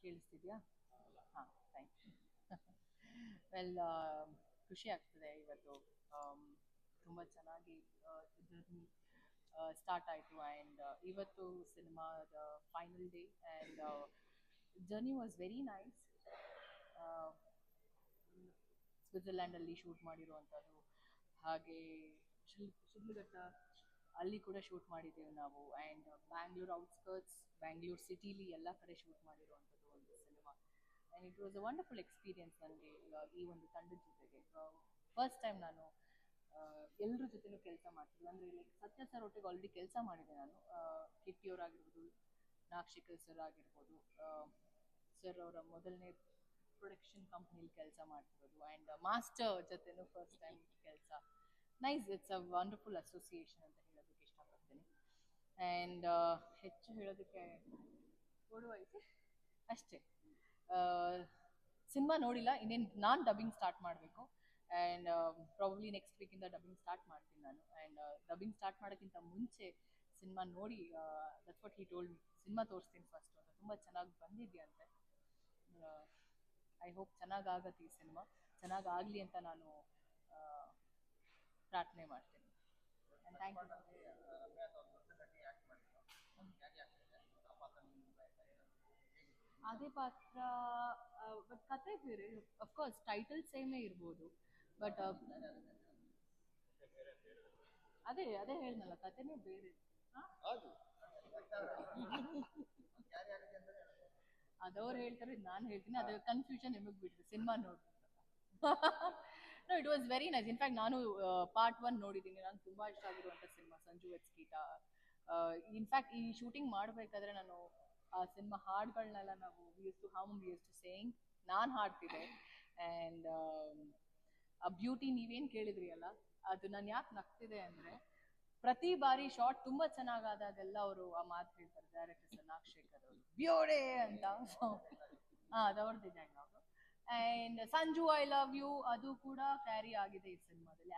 ಕೇಳಿಸ್ತಿದ್ಯಾ? ಹಾಂ, thank you. Well, ಖುಷಿ ಆಗ್ತದೆ ಇವತ್ತು. ತುಂಬ ಚೆನ್ನಾಗಿ ಜರ್ನಿ ಸ್ಟಾರ್ಟ್ ಆಯಿತು ಆ್ಯಂಡ್ ಇವತ್ತು ಸಿನಿಮಾದ final day and journey was very nice. ಸ್ವಿಟ್ಜರ್ಲ್ಯಾಂಡಲ್ಲಿ ಶೂಟ್ ಮಾಡಿರುವಂಥದ್ದು, ಹಾಗೆ ಶಿಡ್ಲಘಟ್ಟ ಅಲ್ಲಿ ಕೂಡ ಶೂಟ್ ಮಾಡಿದ್ದೇವೆ ನಾವು. ಆ್ಯಂಡ್ ಬ್ಯಾಂಗ್ಳೂರ್ ಔಟ್ಸ್ಕರ್ಟ್ಸ್, ಬ್ಯಾಂಗ್ಳೂರ್ ಸಿಟಿಲಿ ಎಲ್ಲ ಕಡೆ ಶೂಟ್ ಮಾಡಿರುವಂಥದ್ದು ಒಂದು cinema. And it was a wonderful experience ನನಗೆ ಈ ಒಂದು ತಂಡದ ಜೊತೆಗೆ. ಫಸ್ಟ್ ಟೈಮ್ ನಾನು ಎಲ್ಲರ ಜೊತೆನೂ ಕೆಲಸ ಮಾಡ್ತಿದ್ದೆ. ಅಂದರೆ ಲೈಕ್ ಸತ್ಯ ಸರ್ ಒಟ್ಟಿಗೆ ಆಲ್ರೆಡಿ ಕೆಲಸ ಮಾಡಿದೆ ನಾನು. ಕಿಟ್ಟಿಯವರಾಗಿರ್ಬೋದು, ನಾಕ್ಷಿಕಲ್ ಸರ್ ಆಗಿರ್ಬೋದು, ಸರ್ ಅವರ ಮೊದಲನೇ ಪ್ರೊಡಕ್ಷನ್ ಕಂಪ್ನಿಲಿ ಕೆಲಸ ಮಾಡ್ತಿರೋದು. ಆ್ಯಂಡ್ ಮಾಸ್ಟರ್ ಜೊತೆನೂ ಫಸ್ಟ್ ಟೈಮ್ ಕೆಲಸ. Nice, it's a wonderful association ಅಂತ ಹೇಳೋದಕ್ಕೆ ಇಷ್ಟಪಡ್ತೀನಿ. ಆ್ಯಂಡ್ ಹೆಚ್ಚು ಹೇಳೋದಕ್ಕೆ ಕೊಡುವೈತೆ ಅಷ್ಟೇ. ಸಿನಿಮಾ ನೋಡಿಲ್ಲ, ಇನ್ನೇನು ನಾನು ಡಬ್ಬಿಂಗ್ ಸ್ಟಾರ್ಟ್ ಮಾಡಬೇಕು. ಆ್ಯಂಡ್ ಪ್ರಾಬಬ್ಲಿ ನೆಕ್ಸ್ಟ್ ವೀಕಿಂದ ಡಬ್ಬಿಂಗ್ ಸ್ಟಾರ್ಟ್ ಮಾಡ್ತೀನಿ ನಾನು. ಆ್ಯಂಡ್ ಡಬ್ಬಿಂಗ್ ಸ್ಟಾರ್ಟ್ ಮಾಡೋಕ್ಕಿಂತ ಮುಂಚೆ ಸಿನಿಮಾ ನೋಡಿ, that's what he told me, cinema ತೋರಿಸ್ತೀನಿ ಫಸ್ಟು ಅಂತ. ತುಂಬ ಚೆನ್ನಾಗಿ ಬಂದಿದೆಯಂತೆ. ಐ ಹೋಪ್ ಚೆನ್ನಾಗಾಗತ್ತೆ ಈ ಸಿನಿಮಾ. ಚೆನ್ನಾಗಾಗಲಿ ಅಂತ ನಾನು ಪ್ರಾರ್ಥನೆ ಮಾಡ್ತೀನಿ. Thank you. ಅದೇ ಪಾತ್ರ, ಬಟ್ ಕತೆ ಬೇರೆ. ಅಫ್ಕೋರ್ಸ್ ಟೈಟಲ್ ಸೇಮೇ ಇರ್ಬೋದು, ಬಟ್ ಅದೇ ಅದೇ ಹೇಳ್ನಲ್ಲ, ಕತೆನೇ ಬೇರೆ. ಅದವ್ರು ಹೇಳ್ತಾರೆ, ನಾನು ಹೇಳ್ತೀನಿ. ಅದು ಕನ್ಫ್ಯೂಷನ್ ನಿಮಗೆ ಬಿಡ್ರಿ, ಸಿನಿಮಾ ನೋಡಿ. No, it was very nice. In fact ನಾನು ಪಾರ್ಟ್ 1 ನೋಡಿದ್ದೀನಿ. ನಾನು ತುಂಬ ಇಷ್ಟ ಆಗಿರುವಂಥ ಸಿನಿಮಾ ಸಂಜು ಎಚ್ ಗೀತ. ಇನ್ಫ್ಯಾಕ್ಟ್ ಈ ಶೂಟಿಂಗ್ ಮಾಡಬೇಕಾದ್ರೆ ನಾನು ಆ ಸಿನಿಮಾ ಹಾಡುಗಳನ್ನೆಲ್ಲ ನಾವು ವಿ ಯೂಸ್ ಟು ಸೇಯಿಂಗ್, ನಾನು ಹಾಡ್ತಿದ್ದೆ. ಆ್ಯಂಡ್ ಆ ಬ್ಯೂಟಿ ನೀವೇನು ಕೇಳಿದ್ರಿ ಅಲ್ಲ, ಅದು ನಾನು ಯಾಕೆ ನಗ್ತಿದೆ ಅಂದರೆ, ಪ್ರತಿ ಬಾರಿ ಶಾರ್ಟ್ ತುಂಬ ಚೆನ್ನಾಗಾದಾಗೆಲ್ಲ ಅವರು ಆ ಮಾತು ಹೇಳ್ತಾರೆ, ಡೈರೆಕ್ಟರ್ ಸರ್ ನಾಗಶೇಖರ್ ಅವರು, ಬ್ಯೂಡೆ ಅಂತ. ಹಾಂ, ಅದವ್ರದ್ದು dialogue. And Sanju I love you ಅದು ಕೂಡ ಕ್ಯಾರಿ ಆಗಿದೆ ಈ ಸಿನಿಮಾದಲ್ಲಿ.